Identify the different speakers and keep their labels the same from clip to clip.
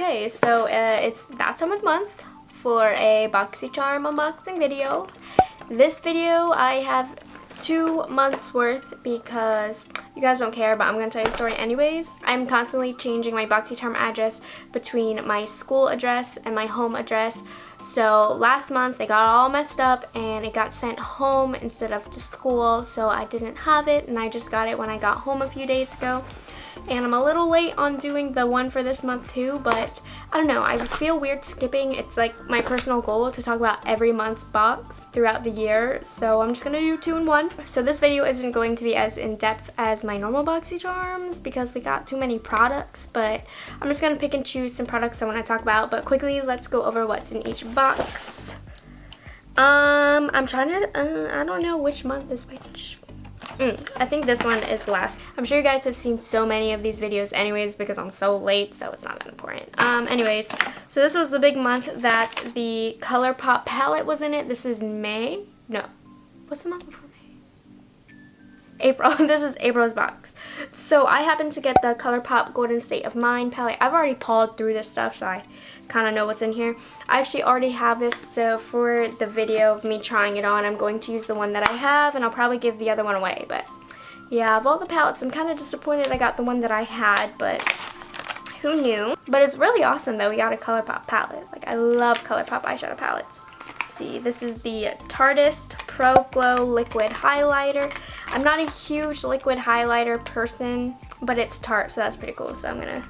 Speaker 1: Okay, so it's that time of the month for a Boxycharm unboxing video. This video I have 2 months worth because you guys don't care, but I'm going to tell you a story anyways. I'm constantly changing my Boxycharm address between my school address and my home address. So last month it got all messed up and it got sent home instead of to school, so I didn't have it and I just got it when I got home a few days ago. And I'm a little late on doing the one for this month too, but I don't know, I feel weird skipping. It's like my personal goal to talk about every month's box throughout the year, so I'm just gonna do 2 in 1. So this video isn't going to be as in-depth as my normal Boxycharms because we got too many products, but I'm just gonna pick and choose some products I want to talk about. But quickly, let's go over what's in each box. I'm trying to, I don't know which month is which. I think this one is last. I'm sure you guys have seen so many of these videos anyways because I'm so late, so it's not that important. Anyways, so this was the big month that the Colourpop palette was in it. This is May. No. What's the month before May? April. This is April's box. So I happened to get the Colourpop Golden State of Mind palette. I've already pawed through this stuff, so I kind of know what's in here. I actually already have this, so for the video of me trying it on, I'm going to use the one that I have, and I'll probably give the other one away. But yeah, of all the palettes, I'm kind of disappointed I got the one that I had, but who knew? But it's really awesome though. We got a Colourpop palette. Like, I love Colourpop eyeshadow palettes. See, this is the Tarteist Pro Glow Liquid Highlighter. I'm not a huge liquid highlighter person, but it's Tarte, so that's pretty cool. So I'm gonna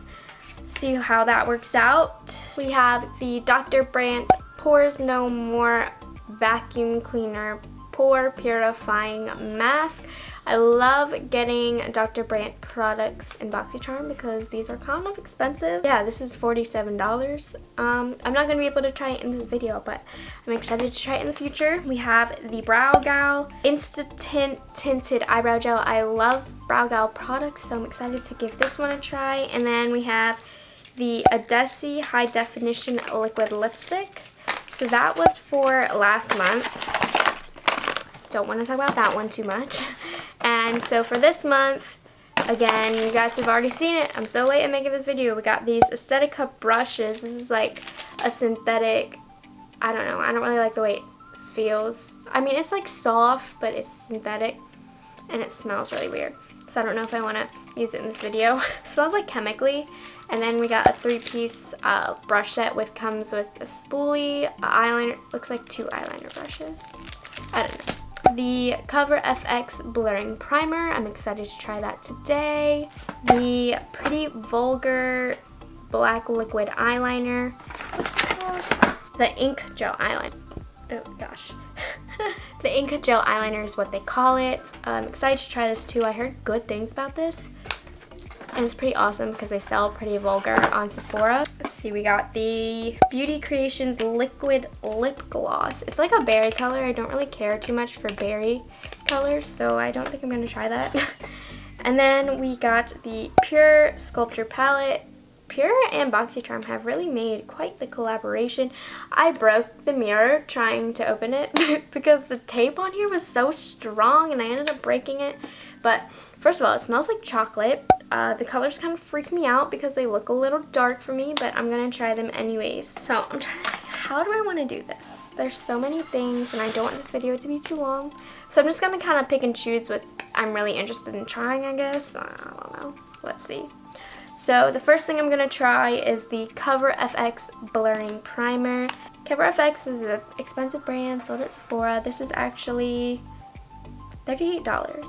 Speaker 1: see how that works out. We have the Dr. Brandt Pores No More Vacuum Cleaner Pore Purifying Mask. I love getting Dr. Brandt products in Boxycharm because these are kind of expensive. Yeah, this is $47. I'm not going to be able to try it in this video, but I'm excited to try it in the future. We have the BrowGal Instatint Tinted Eyebrow Gel. I love BrowGal products, so I'm excited to give this one a try. And then we have the Adesse High Definition Liquid Lipstick. So that was for last month. Don't want to talk about that one too much. And so for this month, again, you guys have already seen it. I'm so late in making this video. We got these Aesthetica brushes. This is like a synthetic, I don't know. I don't really like the way it feels. I mean, it's like soft, but it's synthetic. And it smells really weird. So I don't know if I want to use it in this video. It smells like chemically. And then we got a 3-piece brush set with comes with a spoolie, eyeliner. Looks like 2 eyeliner brushes. I don't know. The CoverFX Blurring Primer. I'm excited to try that today. The Pretty Vulgar Black Liquid Eyeliner. What's it called? The Ink Gel Eyeliner. Oh gosh. The Ink Gel Eyeliner is what they call it. I'm excited to try this too. I heard good things about this. And it's pretty awesome because they sell Pretty Vulgar on Sephora. Let's see, we got the Beauty Creations Liquid Lip Gloss. It's like a berry color. I don't really care too much for berry colors, so I don't think I'm going to try that. And then we got the PUR Sculptor Palette. PUR and Boxycharm have really made quite the collaboration. I broke the mirror trying to open it because the tape on here was so strong and I ended up breaking it. But first of all, it smells like chocolate. The colors kind of freak me out because they look a little dark for me, but I'm going to try them anyways. So I'm trying to think, how do I want to do this? There's so many things and I don't want this video to be too long. So I'm just going to kind of pick and choose what I'm really interested in trying, I guess. I don't know. Let's see. So the first thing I'm going to try is the CoverFX Blurring Primer. CoverFX is an expensive brand sold at Sephora. This is actually $38.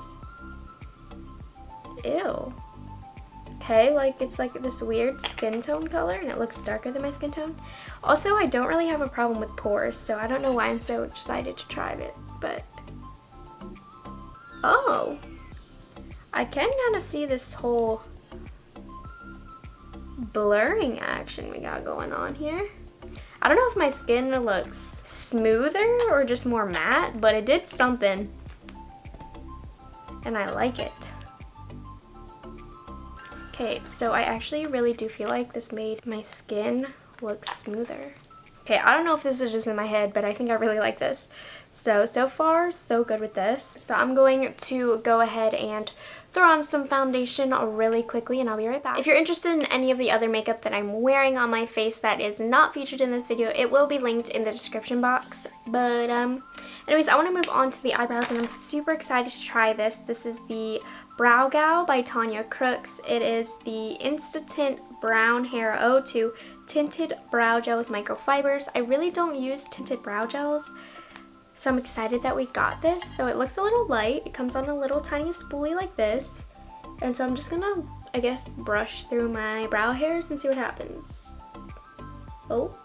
Speaker 1: Ew. Okay, like it's like this weird skin tone color and it looks darker than my skin tone. Also, I don't really have a problem with pores, so I don't know why I'm so excited to try it, but oh, I can kind of see this whole blurring action we got going on here. I don't know if my skin looks smoother or just more matte, but it did something and I like it. Okay, so I actually really do feel like this made my skin look smoother. Okay, I don't know if this is just in my head, but I think I really like this. So far, so good with this. So I'm going to go ahead and throw on some foundation really quickly and I'll be right back. If you're interested in any of the other makeup that I'm wearing on my face that is not featured in this video, it will be linked in the description box. But anyways, I want to move on to the eyebrows and I'm super excited to try this. This is the BrowGal by Tanya Crooks. It is the Instatint Brown Hair 02 Tinted Brow Gel with microfibers. I really don't use tinted brow gels, so I'm excited that we got this. So it looks a little light. It comes on a little tiny spoolie like this. And so I'm just gonna, I guess, brush through my brow hairs and see what happens. Oh.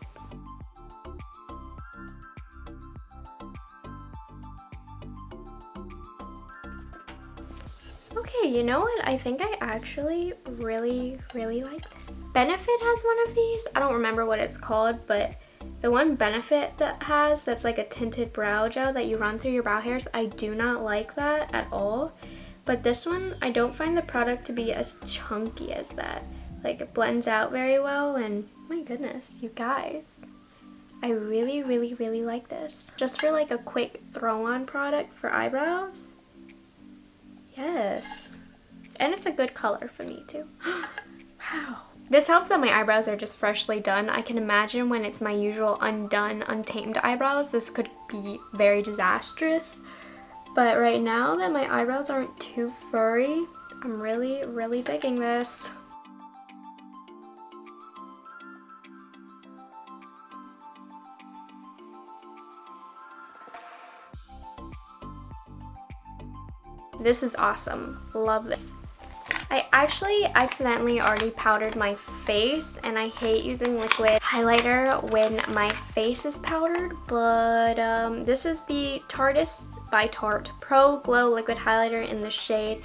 Speaker 1: Okay, you know what? I think I actually really like this. Benefit has one of these. I don't remember what it's called, but the one Benefit that's like a tinted brow gel that you run through your brow hairs, I do not like that at all. But this one, I don't find the product to be as chunky as that. Like, it blends out very well, and my goodness, you guys, I really like this. Just for like a quick throw-on product for eyebrows. Yes. And it's a good color for me too. Wow. This helps that my eyebrows are just freshly done. I can imagine when it's my usual undone, untamed eyebrows, this could be very disastrous. But right now that my eyebrows aren't too furry, I'm really digging this. This is awesome. Love this. I actually accidentally already powdered my face, and I hate using liquid highlighter when my face is powdered, but this is the Tarteist by Tarte Pro Glow Liquid Highlighter in the shade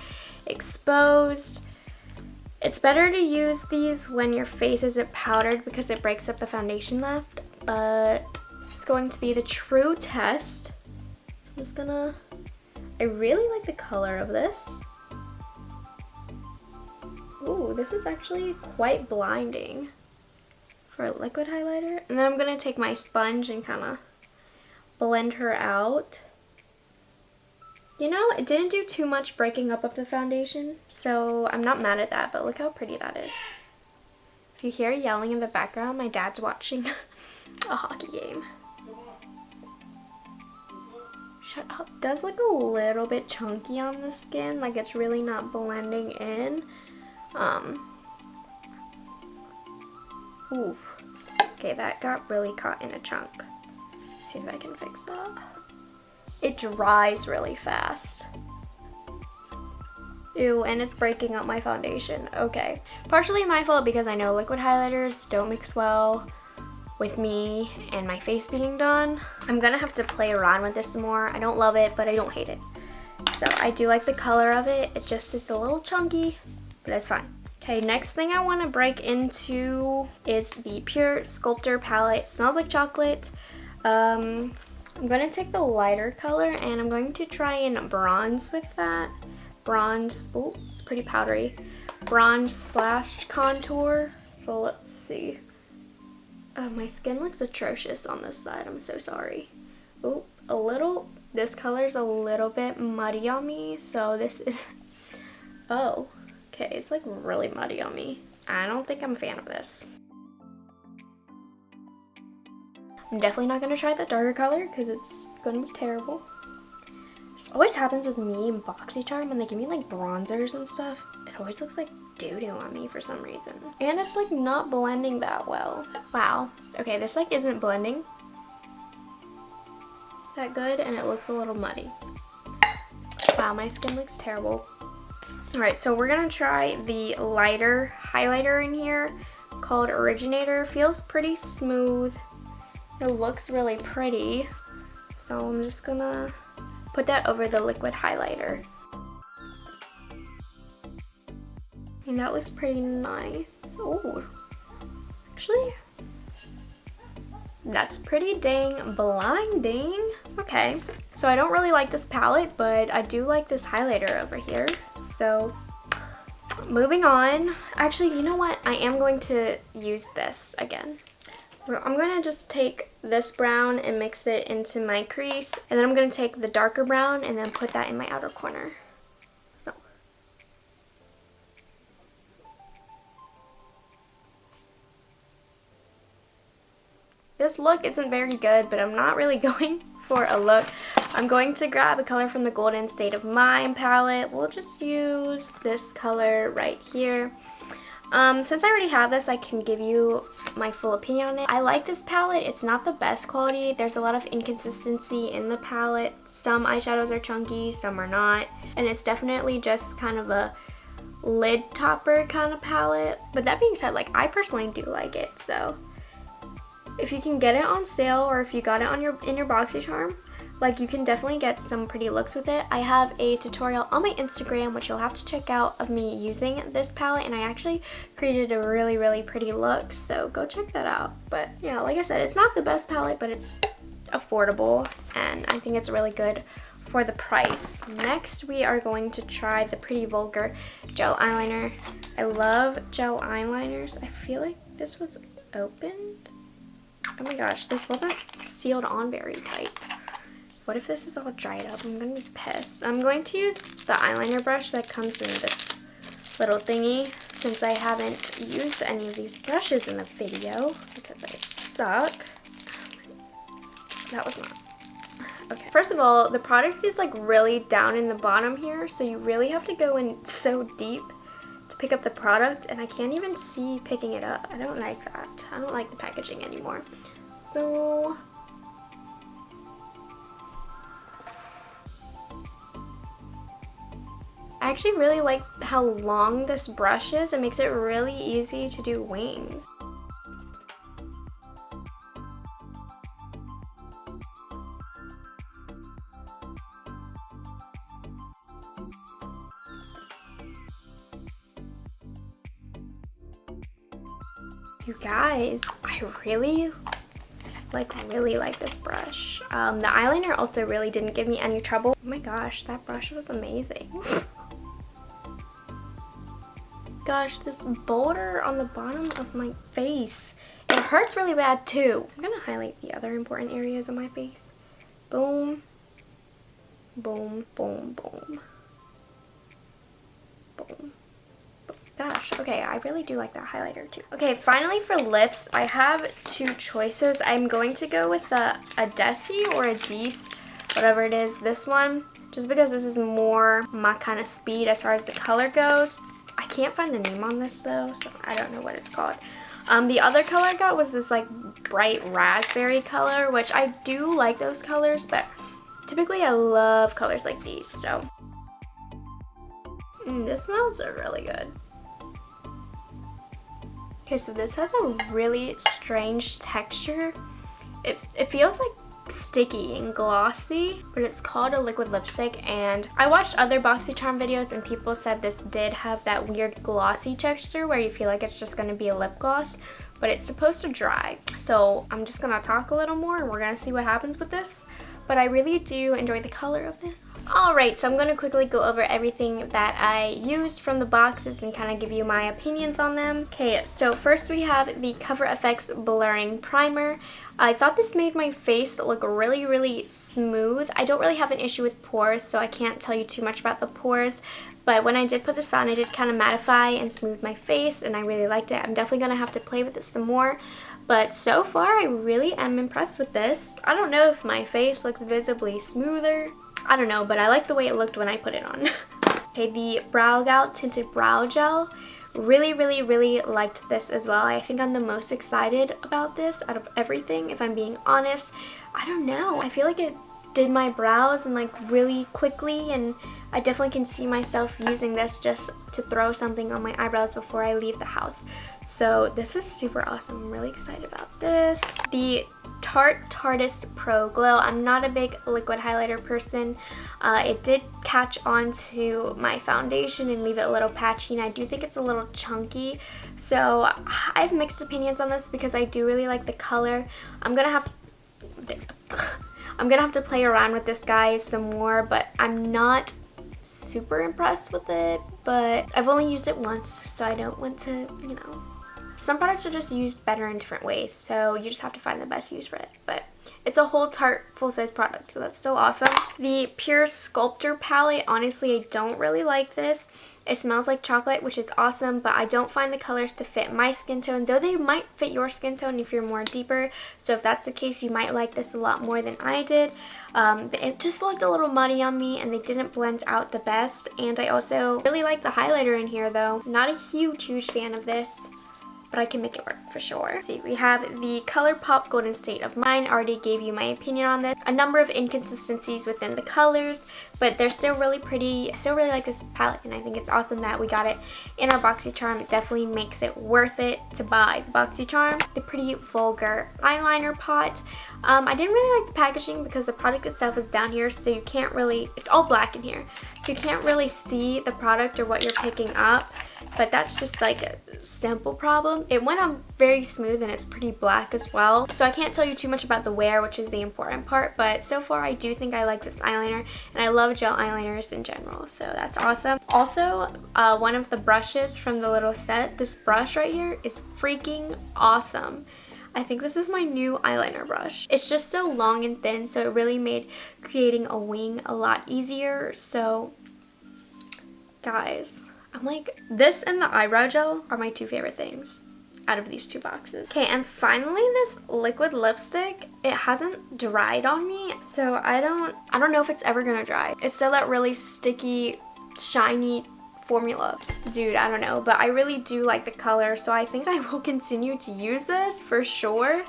Speaker 1: Exposed. It's better to use these when your face isn't powdered because it breaks up the foundation left, but this is going to be the true test. I'm just gonna... I really like the color of this. Ooh, this is actually quite blinding for a liquid highlighter. And then I'm going to take my sponge and kind of blend her out. You know, it didn't do too much breaking up of the foundation, so I'm not mad at that, but look how pretty that is. If you hear yelling in the background, my dad's watching a hockey game. Shut up. It does look a little bit chunky on the skin, like it's really not blending in. Ooh. Okay, that got really caught in a chunk. Let's see if I can fix that. It dries really fast. Ew, and it's breaking up my foundation. Okay. Partially my fault because I know liquid highlighters don't mix well with me and my face being done. I'm gonna have to play around with this some more. I don't love it, but I don't hate it. So I do like the color of it. It just is a little chunky, but it's fine. Okay, next thing I want to break into is the PUR Sculptor Palette. It smells like chocolate. I'm going to take the lighter color and I'm going to try and bronze with that. Bronze, oh, it's pretty powdery. Bronze slash contour. So let's see. Oh, my skin looks atrocious on this side. I'm so sorry. Oh, this color's a little bit muddy on me. So this is, oh. Okay, it's like really muddy on me. I don't think I'm a fan of this. I'm definitely not going to try the darker color because it's going to be terrible. This always happens with me and Boxycharm when they give me like bronzers and stuff. It always looks like doo-doo on me for some reason. And it's like not blending that well. Wow. Okay, this like isn't blending that good and it looks a little muddy. Wow, my skin looks terrible. Alright, so we're going to try the lighter highlighter in here called Originator. Feels pretty smooth. It looks really pretty. So I'm just going to put that over the liquid highlighter. And that looks pretty nice. Oh, actually, that's pretty dang blinding. Okay, so I don't really like this palette, but I do like this highlighter over here. So moving on. Actually, you know what? I am going to use this again. I'm going to just take this brown and mix it into my crease. And then I'm going to take the darker brown and then put that in my outer corner. So This look isn't very good, but I'm not really going for a look. I'm going to grab a color from the Golden State of Mind palette. We'll just use this color right here. Since I already have this, I can give you my full opinion on it. I like this palette. It's not the best quality. There's a lot of inconsistency in the palette. Some eyeshadows are chunky, some are not. And it's definitely just kind of a lid topper kind of palette. But that being said, like, I personally do like it. So if you can get it on sale, or if you got it on in your Boxycharm, like, you can definitely get some pretty looks with it. I have a tutorial on my Instagram, which you'll have to check out, of me using this palette, and I actually created a really, really pretty look, so go check that out. But yeah, like I said, it's not the best palette, but it's affordable, and I think it's really good for the price. Next, we are going to try the Pretty Vulgar gel eyeliner. I love gel eyeliners. I feel like this was opened. Oh my gosh, this wasn't sealed on very tight. What if this is all dried up? I'm gonna be pissed. I'm going to use the eyeliner brush that comes in this little thingy, since I haven't used any of these brushes in the video because I suck. That was not. Okay. First of all, the product is like really down in the bottom here, so you really have to go in so deep to pick up the product, and I can't even see picking it up. I don't like that. I don't like the packaging anymore. So I actually really like how long this brush is. It makes it really easy to do wings. You guys, I really like this brush. The eyeliner also really didn't give me any trouble. Oh my gosh, that brush was amazing. Gosh, this boulder on the bottom of my face, it hurts really bad too. I'm gonna highlight the other important areas of my face. Boom, boom, boom, boom, boom. Gosh, okay, I really do like that highlighter too. Okay, finally for lips, I have two choices. I'm going to go with the Adesse or Adesse, whatever it is, this one, just because this is more my kind of speed as far as the color goes. I can't find the name on this though, so I don't know what it's called. The other color I got was this like bright raspberry color, which I do like those colors, but typically I love colors like these, so. This smells really good. Okay, so this has a really strange texture. It feels like sticky and glossy, but it's called a liquid lipstick, and I watched other Boxycharm videos and people said this did have that weird glossy texture where you feel like it's just going to be a lip gloss, but it's supposed to dry. So I'm just going to talk a little more and we're going to see what happens with this, but I really do enjoy the color of this. Alright, so I'm going to quickly go over everything that I used from the boxes and kind of give you my opinions on them. Okay, so first we have the CoverFX Blurring Primer. I thought this made my face look really, really smooth. I don't really have an issue with pores, so I can't tell you too much about the pores. But when I did put this on, it did kind of mattify and smooth my face, and I really liked it. I'm definitely going to have to play with it some more. But so far, I really am impressed with this. I don't know if my face looks visibly smoother. I don't know, but I like the way it looked when I put it on. Okay, the BrowGal Tinted Brow Gel. Really, really, really liked this as well. I think I'm the most excited about this out of everything, if I'm being honest. I don't know. I feel like it did my brows and like really quickly, and I definitely can see myself using this just to throw something on my eyebrows before I leave the house. So this is super awesome. I'm really excited about this. The Tarte Tarteist Pro Glow. I'm not a big liquid highlighter person. It did catch onto my foundation and leave it a little patchy, and I do think it's a little chunky. So I have mixed opinions on this because I do really like the color. I'm gonna have to play around with this guy some more, but I'm not super impressed with it. But I've only used it once, so I don't want to, you know. Some products are just used better in different ways, so you just have to find the best use for it. But it's a whole Tarte full-size product, so that's still awesome. The PUR Sculptor Palette, honestly, I don't really like this. It smells like chocolate, which is awesome, but I don't find the colors to fit my skin tone, though they might fit your skin tone if you're more deeper. So if that's the case, you might like this a lot more than I did. It just looked a little muddy on me, and they didn't blend out the best. And I also really like the highlighter in here, though. Not a huge fan of this, but I can make it work for sure. See, we have the Colourpop Golden State of Mine. I already gave you my opinion on this. A number of inconsistencies within the colors, but they're still really pretty. I still really like this palette, and I think it's awesome that we got it in our Boxycharm. It definitely makes it worth it to buy the Boxycharm. The pretty Vulgar eyeliner pot. I didn't really like the packaging because the product itself is down here, so you can't really, it's all black in here, so you can't really see the product or what you're picking up, but that's just like a simple problem. It went on very smooth, and it's pretty black as well, so I can't tell you too much about the wear, which is the important part, but so far I do think I like this eyeliner, and I love gel eyeliners in general, so that's awesome. Also, one of the brushes from the little set, this brush right here, is freaking awesome. I think this is my new eyeliner brush. It's just so long and thin, so it really made creating a wing a lot easier. So, guys, I'm like, this and the eyebrow gel are my two favorite things out of these two boxes. Okay, and finally this liquid lipstick. It hasn't dried on me, so I don't know if it's ever gonna dry. It's still that really sticky, shiny formula. Dude, I don't know, but I really do like the color, so I think I will continue to use this for sure.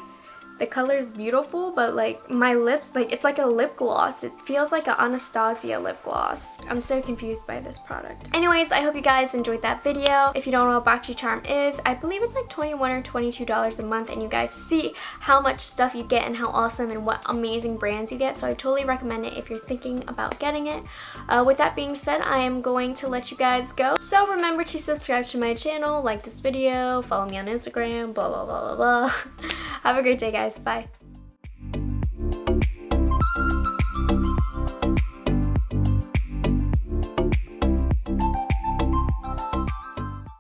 Speaker 1: The color is beautiful, but like my lips, like it's like a lip gloss. It feels like an Anastasia lip gloss. I'm so confused by this product. Anyways, I hope you guys enjoyed that video. If you don't know what Boxycharm is, I believe it's like $21 or $22 a month, and you guys see how much stuff you get and how awesome and what amazing brands you get. So I totally recommend it if you're thinking about getting it. With that being said, I am going to let you guys go. So remember to subscribe to my channel, like this video, follow me on Instagram, blah blah blah blah blah. Have a great day, guys. Bye.